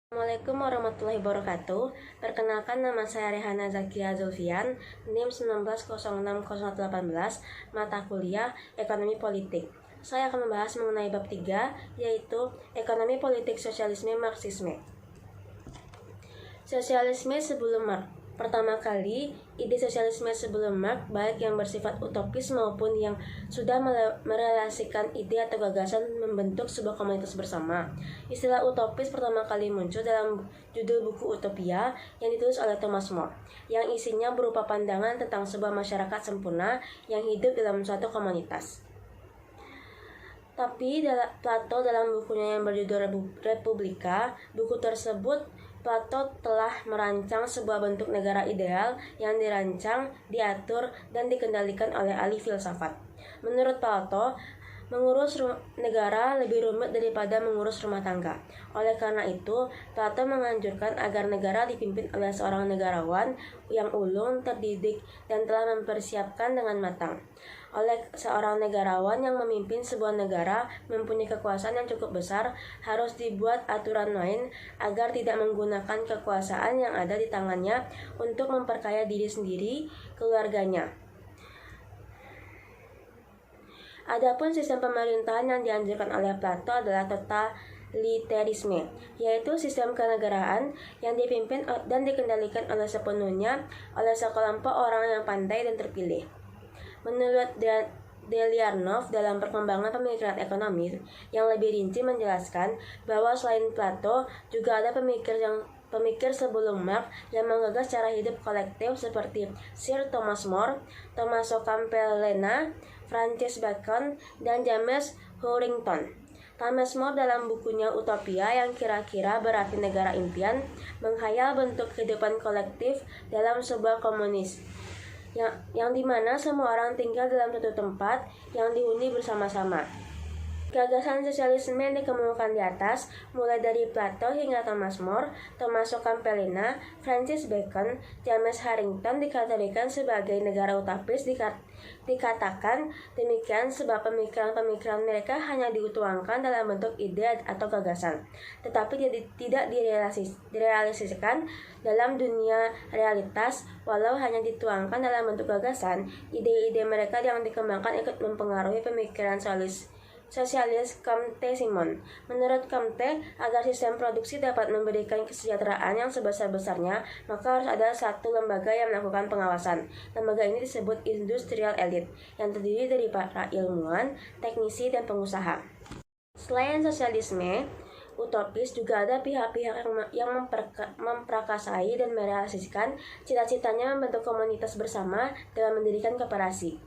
Assalamualaikum warahmatullahi wabarakatuh. Perkenalkan, nama saya Rehana Zakia Zulfian, NIM 19060818, mata kuliah Ekonomi Politik. Saya akan membahas mengenai bab 3, yaitu Ekonomi Politik Sosialisme Marxisme. Sosialisme sebelum Marx. Pertama kali, ide sosialisme sebelum Marx, baik yang bersifat utopis maupun yang sudah merelasikan ide atau gagasan membentuk sebuah komunitas bersama. Istilah utopis pertama kali muncul dalam judul buku Utopia yang ditulis oleh Thomas More, yang isinya berupa pandangan tentang sebuah masyarakat sempurna yang hidup dalam suatu komunitas. Tapi Plato dalam bukunya yang berjudul Republika, buku tersebut Plato telah merancang sebuah bentuk negara ideal yang dirancang, diatur, dan dikendalikan oleh ahli filsafat. Menurut Plato, mengurus negara lebih rumit daripada mengurus rumah tangga. Oleh karena itu, Plato menganjurkan agar negara dipimpin oleh seorang negarawan yang ulung, terdidik, dan telah mempersiapkan dengan matang. Oleh seorang negarawan yang memimpin sebuah negara mempunyai kekuasaan yang cukup besar, harus dibuat aturan main agar tidak menggunakan kekuasaan yang ada di tangannya untuk memperkaya diri sendiri, keluarganya. Adapun sistem pemerintahan yang dianjurkan oleh Plato adalah totalitarisme, yaitu sistem kenegaraan yang dipimpin dan dikendalikan oleh sepenuhnya oleh sekelompok orang yang pandai dan terpilih. Menurut Deliarnov dalam Perkembangan Pemikiran Ekonomi yang lebih rinci menjelaskan bahwa selain Plato juga ada pemikir sebelum Marx yang menggagas cara hidup kolektif seperti Sir Thomas More, Tommaso Campbell-Lena, Francis Bacon, dan James Huntington. Thomas More dalam bukunya Utopia yang kira-kira berarti negara impian, menghayal bentuk kehidupan kolektif dalam sebuah komunis yang dimana semua orang tinggal dalam satu tempat yang dihuni bersama-sama. Gagasan sosialisme yang dikemukakan di atas, mulai dari Plato hingga Thomas More, Tommaso Campbell-Lena, Francis Bacon, James Huntington dikategorikan sebagai negara utopis. Dikatakan demikian sebab pemikiran-pemikiran mereka hanya dituangkan dalam bentuk ide atau gagasan, tetapi tidak direalisasikan dalam dunia realitas. Walau hanya dituangkan dalam bentuk gagasan, ide-ide mereka yang dikembangkan ikut mempengaruhi pemikiran sosialis Comte Simon. Menurut Comte, agar sistem produksi dapat memberikan kesejahteraan yang sebesar-besarnya, maka harus ada satu lembaga yang melakukan pengawasan. Lembaga ini disebut industrial elite, yang terdiri dari para ilmuwan, teknisi, dan pengusaha. Selain sosialisme utopis, juga ada pihak-pihak yang memprakarsai dan merealisasikan cita-citanya membentuk komunitas bersama dalam mendirikan koperasi.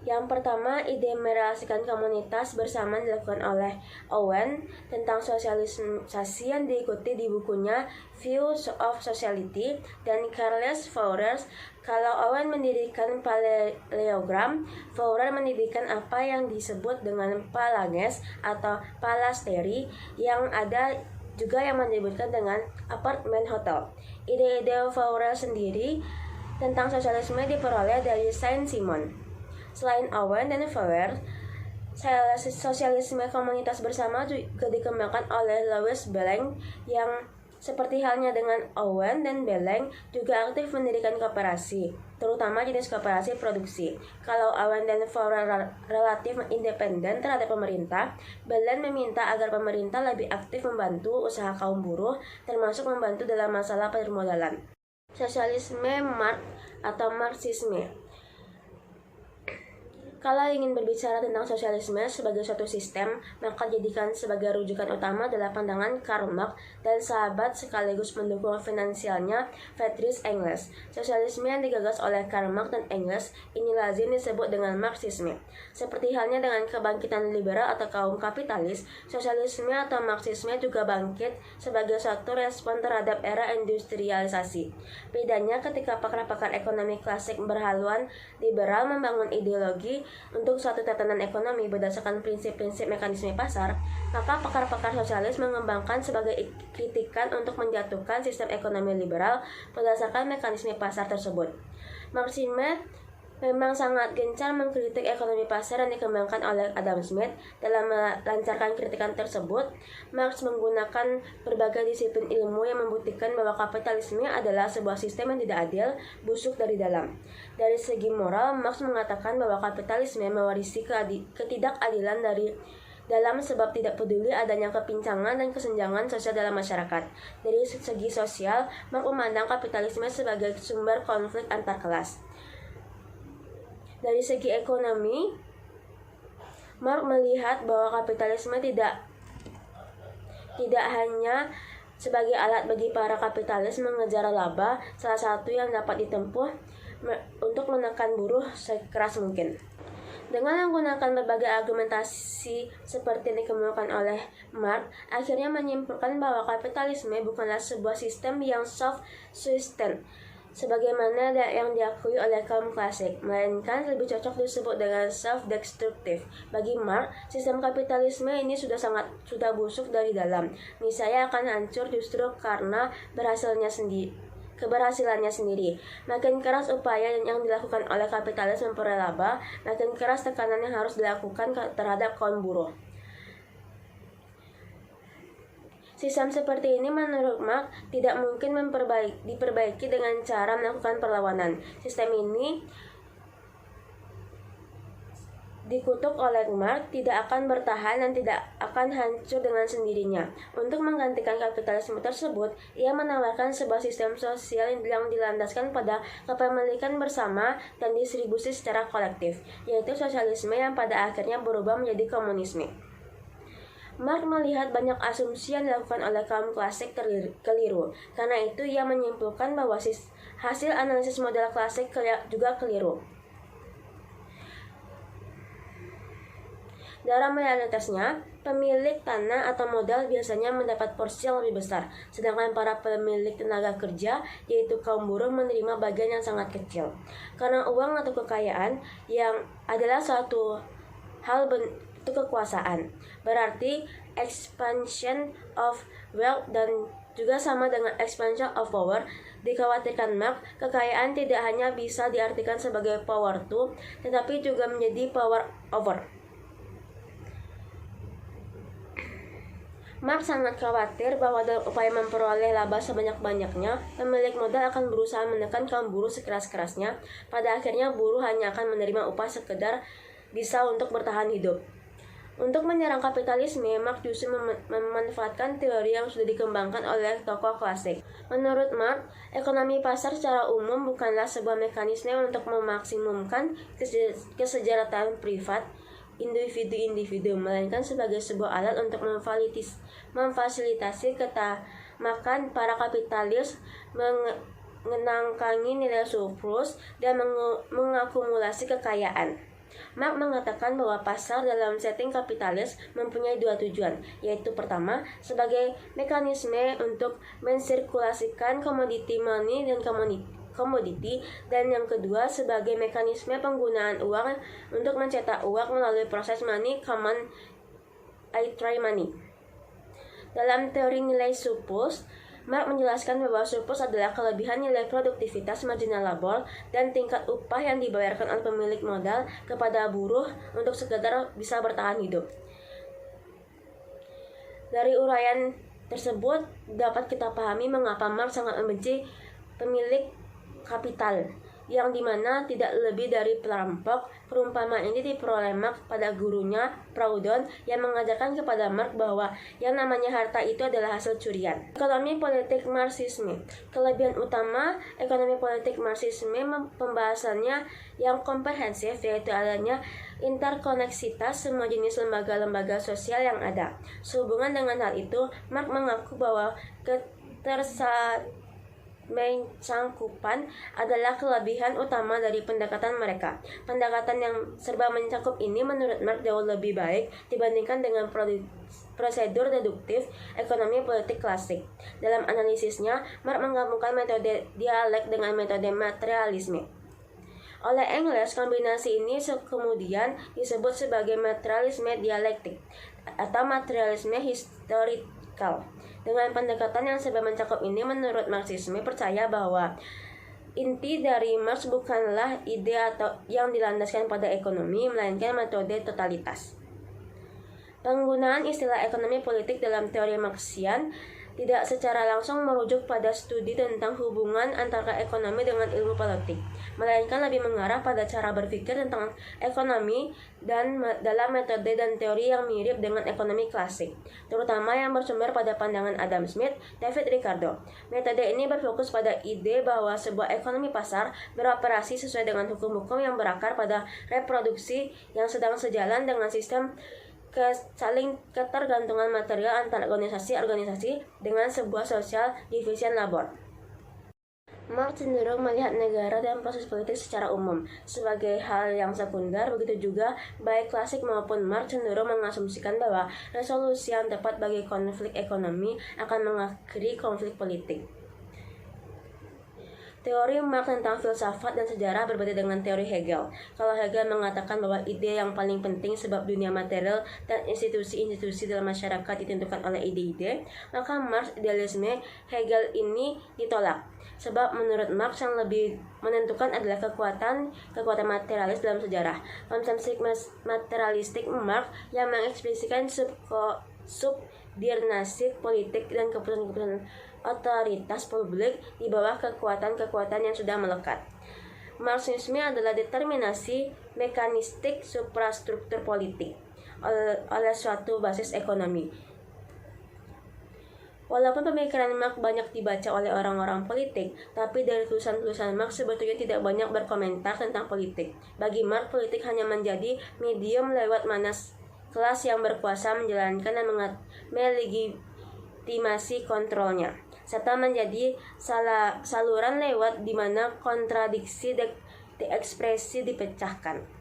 Yang pertama, ide merealisasikan komunitas bersama dilakukan oleh Owen tentang sosialisasi yang diikuti di bukunya Views of Society dan Charles Fourier. Kalau Owen mendirikan parallelogram, Fourier mendirikan apa yang disebut dengan phalanges atau phalastery, yang ada juga yang menyebutkan dengan apartment hotel. Ide-ide Fourier sendiri tentang sosialisme diperoleh dari Saint-Simon. Selain Owen dan Fourier, sosialisme komunitas bersama juga dikembangkan oleh Louis Blanc, yang seperti halnya dengan Owen dan Blanc juga aktif mendirikan koperasi, terutama jenis koperasi produksi. Kalau Owen dan Fourier relatif independen terhadap pemerintah, Blanc meminta agar pemerintah lebih aktif membantu usaha kaum buruh, termasuk membantu dalam masalah permodalan. Sosialisme Marx atau Marxisme. Kalau ingin berbicara tentang sosialisme sebagai suatu sistem, maka jadikan sebagai rujukan utama adalah pandangan Karl Marx dan sahabat sekaligus mendukung finansialnya Friedrich Engels. Sosialisme yang digagas oleh Karl Marx dan Engels ini lazim disebut dengan Marxisme. Seperti halnya dengan kebangkitan liberal atau kaum kapitalis, sosialisme atau Marxisme juga bangkit sebagai suatu respon terhadap era industrialisasi. Bedanya ketika pakar-pakar ekonomi klasik berhaluan liberal membangun ideologi untuk suatu tatanan ekonomi berdasarkan prinsip-prinsip mekanisme pasar, maka pakar-pakar sosialis mengembangkan sebagai kritikan untuk menjatuhkan sistem ekonomi liberal berdasarkan mekanisme pasar tersebut. Marxisme memang sangat gencar mengkritik ekonomi pasar yang dikembangkan oleh Adam Smith. Dalam melancarkan kritikan tersebut, Marx menggunakan berbagai disiplin ilmu yang membuktikan bahwa kapitalisme adalah sebuah sistem yang tidak adil, busuk dari dalam. Dari segi moral, Marx mengatakan bahwa kapitalisme mewarisi ketidakadilan dari dalam sebab tidak peduli adanya kepincangan dan kesenjangan sosial dalam masyarakat. Dari segi sosial, Marx memandang kapitalisme sebagai sumber konflik antar kelas. Dari segi ekonomi, Marx melihat bahwa kapitalisme tidak hanya sebagai alat bagi para kapitalis mengejar laba, salah satu yang dapat ditempuh untuk menekan buruh sekeras mungkin. Dengan menggunakan berbagai argumentasi seperti yang dikemukakan oleh Marx, akhirnya menyimpulkan bahwa kapitalisme bukanlah sebuah sistem yang self-sustained, sebagaimana yang diakui oleh kaum klasik, melainkan lebih cocok disebut dengan self-destructive. Bagi Marx, sistem kapitalisme ini sudah busuk dari dalam. Niscaya akan hancur justru karena keberhasilannya sendiri. Makin keras upaya yang dilakukan oleh kapitalis memperoleh laba, makin keras tekanan yang harus dilakukan terhadap kaum buruh. Sistem seperti ini menurut Marx tidak mungkin diperbaiki dengan cara melakukan perlawanan. Sistem ini dikutuk oleh Marx tidak akan bertahan dan tidak akan hancur dengan sendirinya. Untuk menggantikan kapitalisme tersebut, ia menawarkan sebuah sistem sosial yang dilandaskan pada kepemilikan bersama dan distribusi secara kolektif, yaitu sosialisme yang pada akhirnya berubah menjadi komunisme. Marx melihat banyak asumsi yang dilakukan oleh kaum klasik keliru. Karena itu, ia menyimpulkan bahwa hasil analisis model klasik juga keliru. Dalam realitasnya, pemilik tanah atau modal biasanya mendapat porsi yang lebih besar, sedangkan para pemilik tenaga kerja, yaitu kaum buruh, menerima bagian yang sangat kecil. Karena uang atau kekayaan yang adalah suatu hal bentuk kekuasaan, berarti expansion of wealth dan juga sama dengan expansion of power. Dikhawatirkan Marx, kekayaan tidak hanya bisa diartikan sebagai power to, tetapi juga menjadi power over. Marx sangat khawatir bahwa dalam upaya memperoleh laba sebanyak-banyaknya, pemilik modal akan berusaha menekan kaum buruh sekeras-kerasnya. Pada akhirnya, buruh hanya akan menerima upah sekedar bisa untuk bertahan hidup. Untuk menyerang kapitalisme, Marx justru memanfaatkan teori yang sudah dikembangkan oleh tokoh klasik. Menurut Marx, ekonomi pasar secara umum bukanlah sebuah mekanisme untuk memaksimumkan kesejahteraan privat individu-individu, melainkan sebagai sebuah alat untuk memfasilitasi ketamakan para kapitalis mengenangkangi nilai surplus dan mengakumulasi kekayaan. Marx mengatakan bahwa pasar dalam setting kapitalis mempunyai dua tujuan, yaitu pertama, sebagai mekanisme untuk mensirkulasikan commodity money dan komoditi, dan yang kedua sebagai mekanisme penggunaan uang untuk mencetak uang melalui proses money common money. Dalam teori nilai surplus, Marx menjelaskan bahwa surplus adalah kelebihan nilai produktivitas marginal labor dan tingkat upah yang dibayarkan oleh pemilik modal kepada buruh untuk sekedar bisa bertahan hidup. Dari uraian tersebut dapat kita pahami mengapa Marx sangat membenci pemilik kapital, yang dimana tidak lebih dari perampok. Perumpamaan ini diperoleh Marx pada gurunya Proudhon yang mengajarkan kepada Marx bahwa yang namanya harta itu adalah hasil curian. Ekonomi politik Marxisme. Kelebihan utama ekonomi politik Marxisme pembahasannya yang komprehensif, yaitu adanya interkoneksitas semua jenis lembaga-lembaga sosial yang ada. Sehubungan dengan hal itu, Marx mengaku bahwa mencangkupan adalah kelebihan utama dari pendekatan mereka. Pendekatan yang serba mencakup ini menurut Marx jauh lebih baik dibandingkan dengan prosedur deduktif ekonomi politik klasik. Dalam analisisnya, Marx menggabungkan metode dialek dengan metode materialisme. Oleh Engels, kombinasi ini kemudian disebut sebagai materialisme dialektik atau materialisme historical. Dengan pendekatan yang serba mencakup ini, menurut Marxisme percaya bahwa Inti dari Marx bukanlah ide atau yang dilandaskan pada ekonomi, melainkan metode totalitas. Penggunaan istilah ekonomi politik dalam teori Marxian tidak secara langsung merujuk pada studi tentang hubungan antara ekonomi dengan ilmu politik, melainkan lebih mengarah pada cara berpikir tentang ekonomi dan dalam metode dan teori yang mirip dengan ekonomi klasik, terutama yang bersumber pada pandangan Adam Smith, David Ricardo. Metode ini berfokus pada ide bahwa sebuah ekonomi pasar beroperasi sesuai dengan hukum-hukum yang berakar pada reproduksi yang sedang sejalan dengan sistem saling ketergantungan material antar organisasi-organisasi dengan sebuah social division labor. Marx cenderung melihat negara dan proses politik secara umum sebagai hal yang sekunder. Begitu juga baik klasik maupun Marx cenderung mengasumsikan bahwa resolusi yang tepat bagi konflik ekonomi akan mengakhiri konflik politik. Teori Marx tentang filsafat dan sejarah berbeda dengan teori Hegel. Kalau Hegel mengatakan bahwa ide yang paling penting sebab dunia material dan institusi-institusi dalam masyarakat ditentukan oleh ide-ide, maka Marx idealisme Hegel ini ditolak. Sebab menurut Marx yang lebih menentukan adalah kekuatan materialis dalam sejarah. Konsep materialistik Marx yang mengekspresikan subordinasi politik dan keputusan-keputusan otoritas publik di bawah kekuatan-kekuatan yang sudah melekat. Marxisme adalah determinasi mekanistik suprastruktur politik oleh suatu basis ekonomi. Walaupun pemikiran Marx banyak dibaca oleh orang-orang politik, tapi dari tulisan-tulisan Marx sebetulnya tidak banyak berkomentar tentang politik. Bagi Marx, politik hanya menjadi medium lewat mana kelas yang berkuasa menjalankan dan melegitimasi kontrolnya, serta menjadi saluran lewat di mana kontradiksi diekspresi dipecahkan.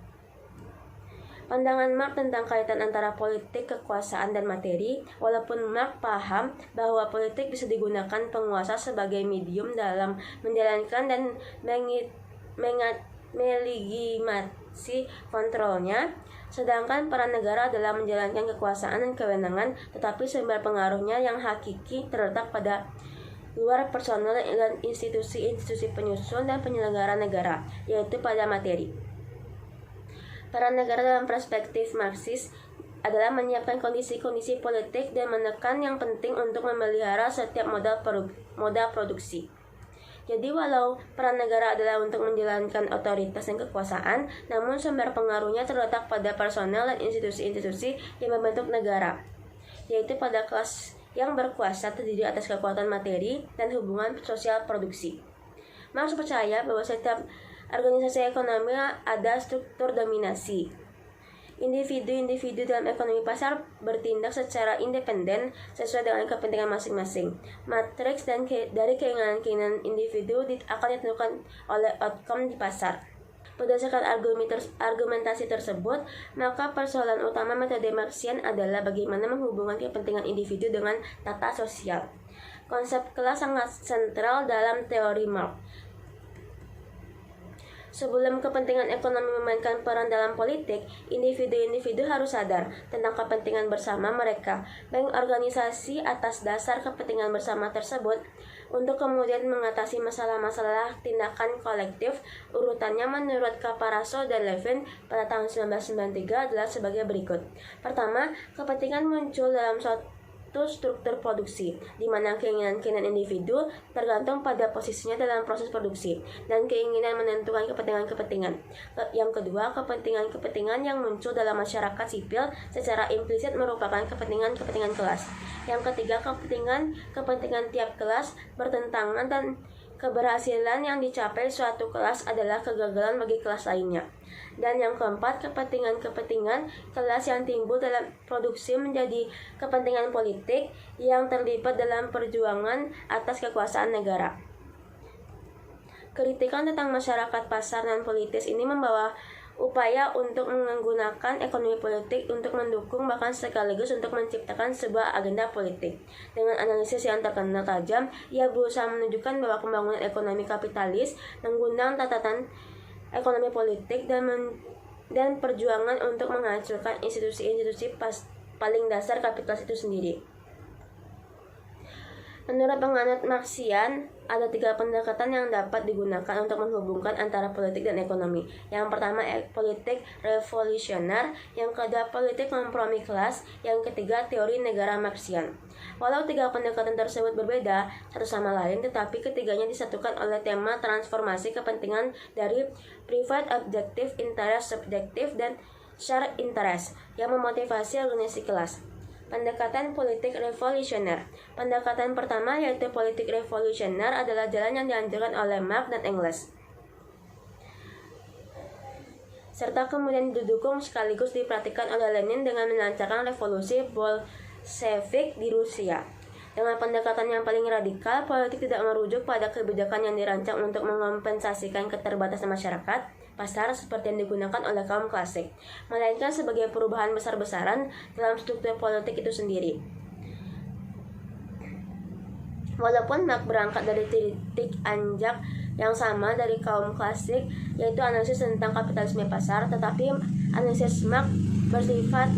Pandangan Marx tentang kaitan antara politik, kekuasaan, dan materi, walaupun Marx paham bahwa politik bisa digunakan penguasa sebagai medium dalam menjalankan dan melegitimasi kontrolnya, sedangkan peran negara dalam menjalankan kekuasaan dan kewenangan, tetapi sumber pengaruhnya yang hakiki terletak pada luar personal dan institusi-institusi penyusun dan penyelenggara negara, yaitu pada materi. Peran negara dalam perspektif Marxis adalah menyiapkan kondisi-kondisi politik dan menekan yang penting untuk memelihara setiap moda produksi. Jadi walau peran negara adalah untuk menjalankan otoritas dan kekuasaan, namun sumber pengaruhnya terletak pada personal dan institusi-institusi yang membentuk negara, yaitu pada kelas yang berkuasa terdiri atas kekuatan materi dan hubungan sosial produksi. Marx percaya bahwa setiap organisasi ekonomi ada struktur dominasi. Individu-individu dalam ekonomi pasar bertindak secara independen sesuai dengan kepentingan masing-masing. Matriks dari keinginan-keinginan individu akan ditentukan oleh outcome di pasar. Berdasarkan argumentasi tersebut, maka persoalan utama metode Marxian adalah bagaimana menghubungkan kepentingan individu dengan tata sosial. Konsep kelas sangat sentral dalam teori Marx. Sebelum kepentingan ekonomi memainkan peran dalam politik, individu-individu harus sadar tentang kepentingan bersama mereka, mengorganisasi atas dasar kepentingan bersama tersebut, untuk kemudian mengatasi masalah-masalah tindakan kolektif. Urutannya menurut Caparaso dan Levin pada tahun 1993 adalah sebagai berikut. Pertama, kepentingan muncul dalam suatu struktur produksi, di mana keinginan-keinginan individu tergantung pada posisinya dalam proses produksi, dan keinginan menentukan kepentingan-kepentingan. Yang kedua, kepentingan-kepentingan yang muncul dalam masyarakat sipil secara implisit merupakan kepentingan-kepentingan kelas. Yang ketiga, kepentingan tiap kelas bertentangan dan keberhasilan yang dicapai suatu kelas adalah kegagalan bagi kelas lainnya. Dan yang keempat, kepentingan-kepentingan kelas yang timbul dalam produksi menjadi kepentingan politik yang terlibat dalam perjuangan atas kekuasaan negara. Kritikan tentang masyarakat pasar dan politis ini membawa upaya untuk menggunakan ekonomi politik untuk mendukung bahkan sekaligus untuk menciptakan sebuah agenda politik. Dengan analisis yang terkenal tajam, ia berusaha menunjukkan bahwa pembangunan ekonomi kapitalis menggunakan catatan ekonomi politik dan perjuangan untuk menghancurkan institusi-institusi paling dasar kapitalis itu sendiri. Menurut penganut Marxian, ada 3 pendekatan yang dapat digunakan untuk menghubungkan antara politik dan ekonomi. Yang pertama, politik revolusioner. Yang kedua, politik kompromi kelas. Yang ketiga, teori negara Marxian. Walau 3 pendekatan tersebut berbeda satu sama lain, tetapi ketiganya disatukan oleh tema transformasi kepentingan dari private objective interest subjektif dan shared interest yang memotivasi organisasi kelas. Pendekatan politik revolusioner. Pendekatan pertama yaitu politik revolusioner adalah jalan yang dianjurkan oleh Marx dan Engels, serta kemudian didukung sekaligus dipraktikkan oleh Lenin dengan melancarkan revolusi Bolshevik di Rusia. Dengan pendekatan yang paling radikal, politik tidak merujuk pada kebijakan yang dirancang untuk mengompensasikan keterbatasan masyarakat pasar seperti yang digunakan oleh kaum klasik, melainkan sebagai perubahan besar-besaran dalam struktur politik itu sendiri. Walaupun Marx berangkat dari titik anjak yang sama dari kaum klasik, yaitu analisis tentang kapitalisme pasar, tetapi analisis Marx bersifat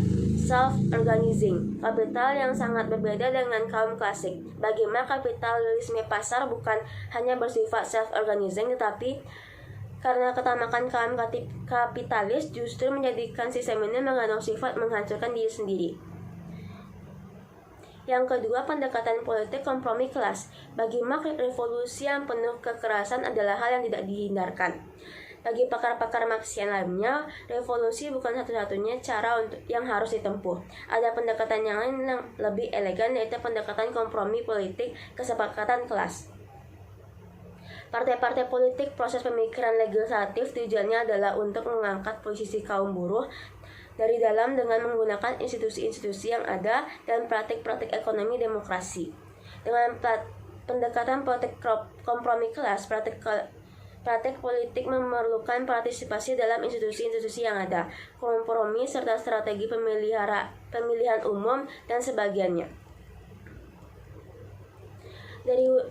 self-organizing, kapital yang sangat berbeda dengan kaum klasik. Bagi Marx, kapitalisme pasar bukan hanya bersifat self-organizing, tetapi karena ketamakan kaum kapitalis justru menjadikan sistem ini mengandung sifat menghancurkan diri sendiri. Yang kedua, pendekatan politik kompromi kelas. Bagi Marx, revolusi yang penuh kekerasan adalah hal yang tidak dihindarkan. Bagi pakar-pakar Marxian lainnya, revolusi bukan satu-satunya cara yang harus ditempuh. Ada pendekatan yang lain yang lebih elegan, yaitu pendekatan kompromi politik kesepakatan kelas. Partai-partai politik proses pemikiran legislatif tujuannya adalah untuk mengangkat posisi kaum buruh dari dalam dengan menggunakan institusi-institusi yang ada dan praktik-praktik ekonomi demokrasi. Dengan pendekatan politik kompromi kelas, praktik politik memerlukan partisipasi dalam institusi-institusi yang ada, kompromi serta strategi pemilihan umum dan sebagiannya.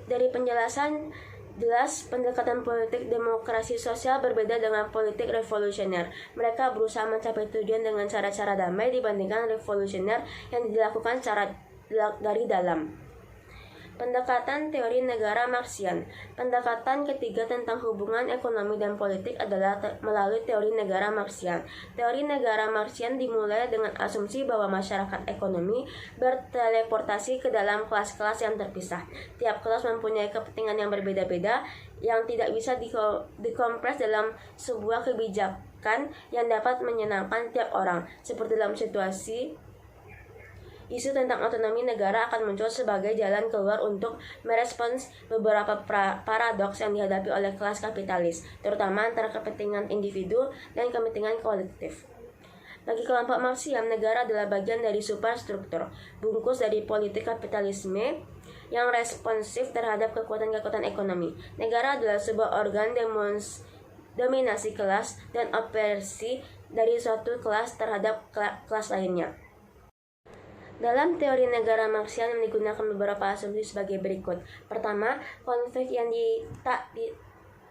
Dari penjelasan jelas, pendekatan politik demokrasi sosial berbeda dengan politik revolusioner. Mereka berusaha mencapai tujuan dengan cara-cara damai dibandingkan revolusioner yang dilakukan dari dalam. Pendekatan teori negara Marxian. Pendekatan ketiga tentang hubungan ekonomi dan politik adalah melalui teori negara Marxian. Teori negara Marxian dimulai dengan asumsi bahwa masyarakat ekonomi berteleportasi ke dalam kelas-kelas yang terpisah. Tiap kelas mempunyai kepentingan yang berbeda-beda yang tidak bisa dikompres dalam sebuah kebijakan yang dapat menyenangkan tiap orang. Seperti dalam situasi isu tentang otonomi negara akan muncul sebagai jalan keluar untuk merespons beberapa paradoks yang dihadapi oleh kelas kapitalis, terutama antara kepentingan individu dan kepentingan kolektif. Bagi kelompok Marxian, negara adalah bagian dari superstruktur, bungkus dari politik kapitalisme yang responsif terhadap kekuatan-kekuatan ekonomi. Negara adalah sebuah organ dominasi kelas dan operasi dari suatu kelas terhadap kelas lainnya. Dalam teori negara Marxian yang digunakan beberapa asumsi sebagai berikut. Pertama, konflik yang tak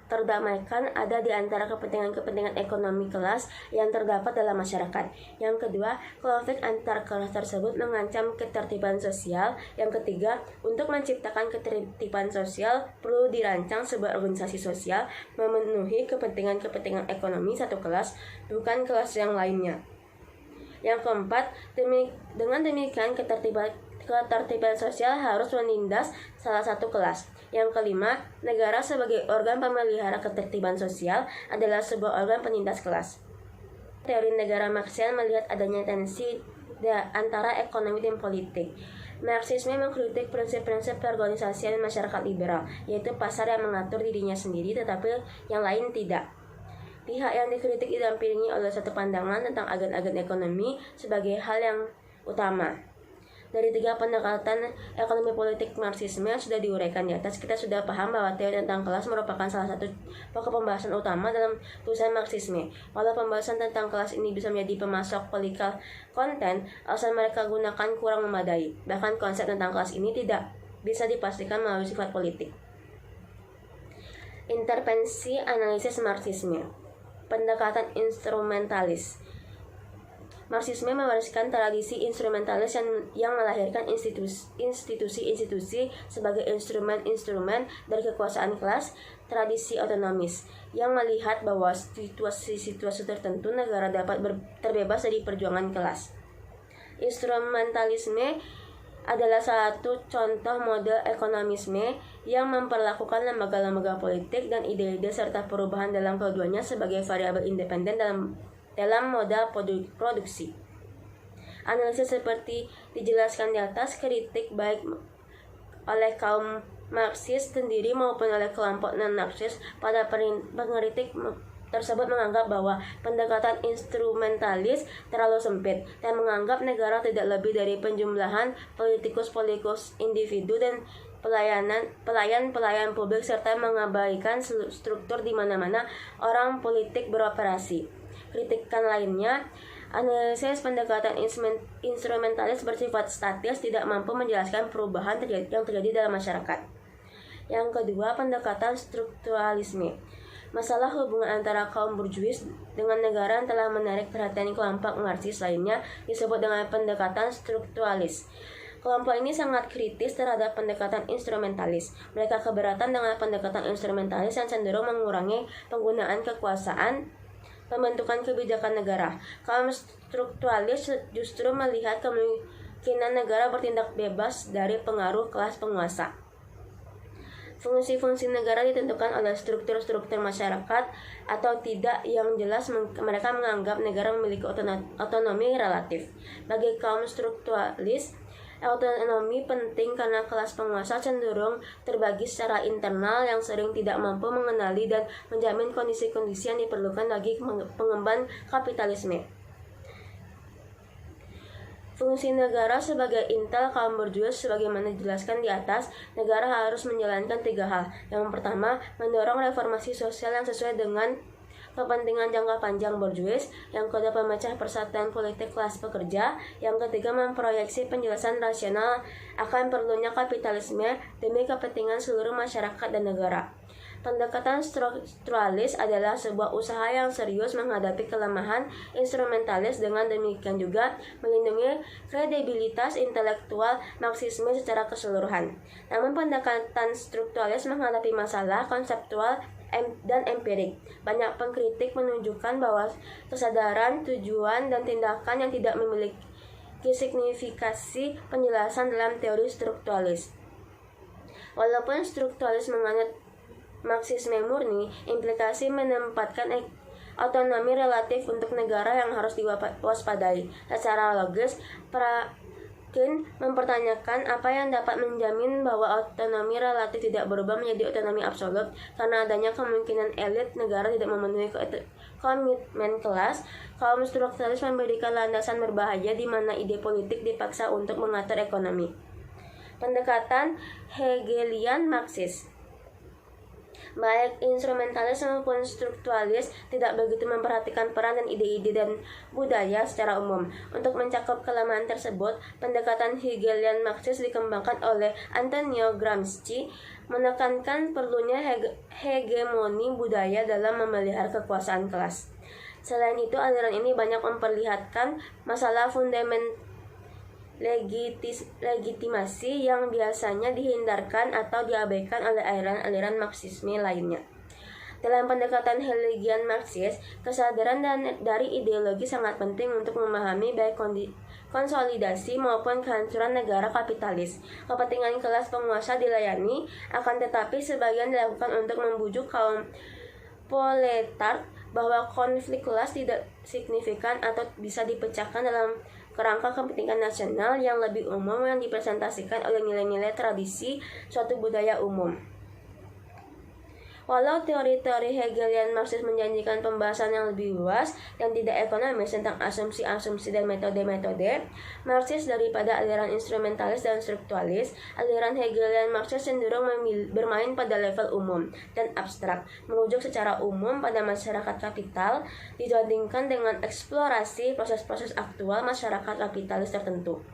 terdamaikan ada di antara kepentingan-kepentingan ekonomi kelas yang terdapat dalam masyarakat. Yang kedua, konflik antar kelas tersebut mengancam ketertiban sosial. Yang ketiga, untuk menciptakan ketertiban sosial perlu dirancang sebuah organisasi sosial memenuhi kepentingan-kepentingan ekonomi satu kelas, bukan kelas yang lainnya. Yang keempat, dengan demikian ketertiban sosial harus menindas salah satu kelas. Yang kelima, negara sebagai organ pemelihara ketertiban sosial adalah sebuah organ penindas kelas. Teori negara Marxian melihat adanya tensi antara ekonomi dan politik. Marxisme mengkritik prinsip-prinsip perorganisasian masyarakat liberal, yaitu pasar yang mengatur dirinya sendiri tetapi yang lain tidak. Pihak yang dikritik didampingi oleh satu pandangan tentang agen-agen ekonomi sebagai hal yang utama. Dari 3 pendekatan ekonomi politik Marxisme yang sudah diuraikan di atas, kita sudah paham bahwa teori tentang kelas merupakan salah satu pokok pembahasan utama dalam tulisan Marxisme. Walau pembahasan tentang kelas ini bisa menjadi pemasok political content, alasan mereka gunakan kurang memadai. Bahkan konsep tentang kelas ini tidak bisa dipastikan melalui sifat politik. Intervensi analisis Marxisme. Pendekatan instrumentalis. Marxisme mewariskan tradisi instrumentalis yang melahirkan institusi-institusi sebagai instrumen-instrumen dari kekuasaan kelas, tradisi otonomis, yang melihat bahwa situasi-situasi tertentu negara dapat terbebas dari perjuangan kelas. Instrumentalisme adalah satu contoh model ekonomisme yang memperlakukan lembaga-lembaga politik dan ide-ide serta perubahan dalam keduanya sebagai variabel independen dalam modal produksi. Analisis seperti dijelaskan di atas kritik baik oleh kaum Marxis sendiri maupun oleh kelompok non-Marxis pada pengkritik tersebut menganggap bahwa pendekatan instrumentalis terlalu sempit dan menganggap negara tidak lebih dari penjumlahan politikus-politikus individu dan pelayan publik serta mengabaikan struktur di mana-mana orang politik beroperasi. Kritikan lainnya, analisis pendekatan instrumentalis bersifat statis tidak mampu menjelaskan perubahan yang terjadi dalam masyarakat. Yang kedua, pendekatan strukturalisme. Masalah hubungan antara kaum burjuis dengan negara yang telah menarik perhatian kelompok Marxis lainnya disebut dengan pendekatan strukturalis. Kelompok ini sangat kritis terhadap pendekatan instrumentalis. Mereka keberatan dengan pendekatan instrumentalis yang cenderung mengurangi penggunaan kekuasaan pembentukan kebijakan negara. Kaum strukturalis justru melihat kemungkinan negara bertindak bebas dari pengaruh kelas penguasa. Fungsi-fungsi negara ditentukan oleh struktur-struktur masyarakat atau tidak yang jelas mereka menganggap negara memiliki otonomi relatif. Bagi kaum strukturalis, otonomi penting karena kelas penguasa cenderung terbagi secara internal yang sering tidak mampu mengenali dan menjamin kondisi-kondisi yang diperlukan bagi pengembangan kapitalisme. Fungsi negara sebagai intel kaum burjuis sebagaimana dijelaskan di atas, negara harus menjalankan 3 hal. Yang pertama, mendorong reformasi sosial yang sesuai dengan kepentingan jangka panjang burjuis. Yang kedua, pemecah persatuan politik kelas pekerja. Yang ketiga, memproyeksi penjelasan rasional akan perlunya kapitalisme demi kepentingan seluruh masyarakat dan negara. Pendekatan strukturalis adalah sebuah usaha yang serius menghadapi kelemahan instrumentalis, dengan demikian juga melindungi kredibilitas intelektual Marxisme secara keseluruhan. Namun pendekatan strukturalis menghadapi masalah konseptual dan empirik. Banyak pengkritik menunjukkan bahwa kesadaran, tujuan, dan tindakan yang tidak memiliki signifikasi penjelasan dalam teori strukturalis. Walaupun strukturalis menganut Marxisme murni, implikasi menempatkan otonomi relatif untuk negara yang harus diwaspadai. Secara logis, Prakin mempertanyakan apa yang dapat menjamin bahwa otonomi relatif tidak berubah menjadi otonomi absolut karena adanya kemungkinan elit negara tidak memenuhi komitmen kelas. Kaum strukturalis memberikan landasan berbahaya di mana ide politik dipaksa untuk mengatur ekonomi. Pendekatan Hegelian Marxis. Baik instrumentalis maupun strukturalis tidak begitu memperhatikan peran dan ide-ide dan budaya secara umum. Untuk mencakup kelemahan tersebut, pendekatan Hegelian Marxis dikembangkan oleh Antonio Gramsci, menekankan perlunya hegemoni budaya dalam memelihara kekuasaan kelas. Selain itu, aliran ini banyak memperlihatkan masalah legitimasi yang biasanya dihindarkan atau diabaikan oleh aliran Marxisme lainnya. Dalam pendekatan Hegelian Marxis, kesadaran dari ideologi sangat penting untuk memahami baik konsolidasi maupun kehancuran negara kapitalis. Kepentingan kelas penguasa dilayani, akan tetapi sebagian dilakukan untuk membujuk kaum proletariat bahwa konflik kelas tidak signifikan atau bisa dipecahkan dalam kerangka kepentingan nasional yang lebih umum yang dipresentasikan oleh nilai-nilai tradisi suatu budaya umum. Walau teori-teori Hegelian Marxis menjanjikan pembahasan yang lebih luas dan tidak ekonomis tentang asumsi-asumsi dan metode-metode Marxis daripada aliran instrumentalis dan strukturalis, aliran Hegelian Marxis cenderung bermain pada level umum dan abstrak, merujuk secara umum pada masyarakat kapital dibandingkan dengan eksplorasi proses-proses aktual masyarakat kapitalis tertentu.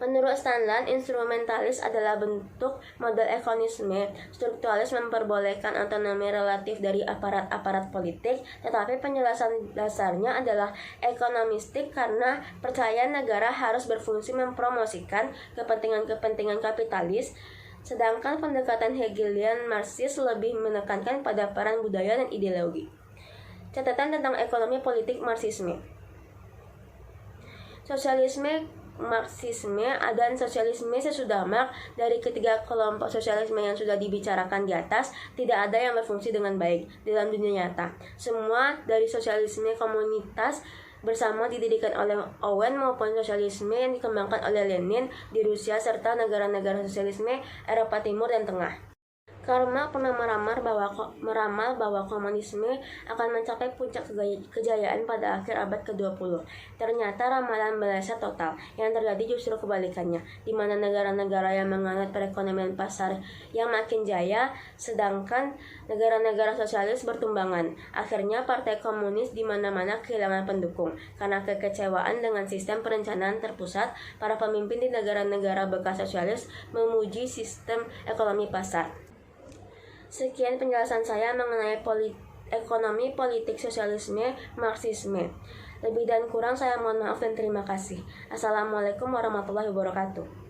Menurut Stanland, instrumentalis adalah bentuk model ekonomisme strukturalis memperbolehkan otonomi relatif dari aparat-aparat politik, tetapi penjelasan dasarnya adalah ekonomistik karena percaya negara harus berfungsi mempromosikan kepentingan-kepentingan kapitalis, sedangkan pendekatan Hegelian Marxis lebih menekankan pada peran budaya dan ideologi. Catatan tentang ekonomi politik Marxisme. Sosialisme, Marxisme, dan sosialisme sesudah Marx. Dari ketiga kelompok sosialisme yang sudah dibicarakan di atas, tidak ada yang berfungsi dengan baik dalam dunia nyata. Semua dari sosialisme komunitas bersama didirikan oleh Owen maupun sosialisme yang dikembangkan oleh Lenin di Rusia serta negara-negara sosialisme Eropa Timur dan Tengah. Karl Marx pernah meramal bahwa komunisme akan mencapai puncak kejayaan pada akhir abad ke-20. Ternyata ramalan meleset total. Yang terjadi justru kebalikannya, di mana negara-negara yang menganut perekonomian pasar yang makin jaya, sedangkan negara-negara sosialis bertumbangan. Akhirnya partai komunis di mana-mana kehilangan pendukung. Karena kekecewaan dengan sistem perencanaan terpusat, para pemimpin di negara-negara bekas sosialis memuji sistem ekonomi pasar. Sekian penjelasan saya mengenai ekonomi politik sosialisme Marxisme. Lebih dan kurang saya mohon maaf dan terima kasih. Assalamualaikum warahmatullahi wabarakatuh.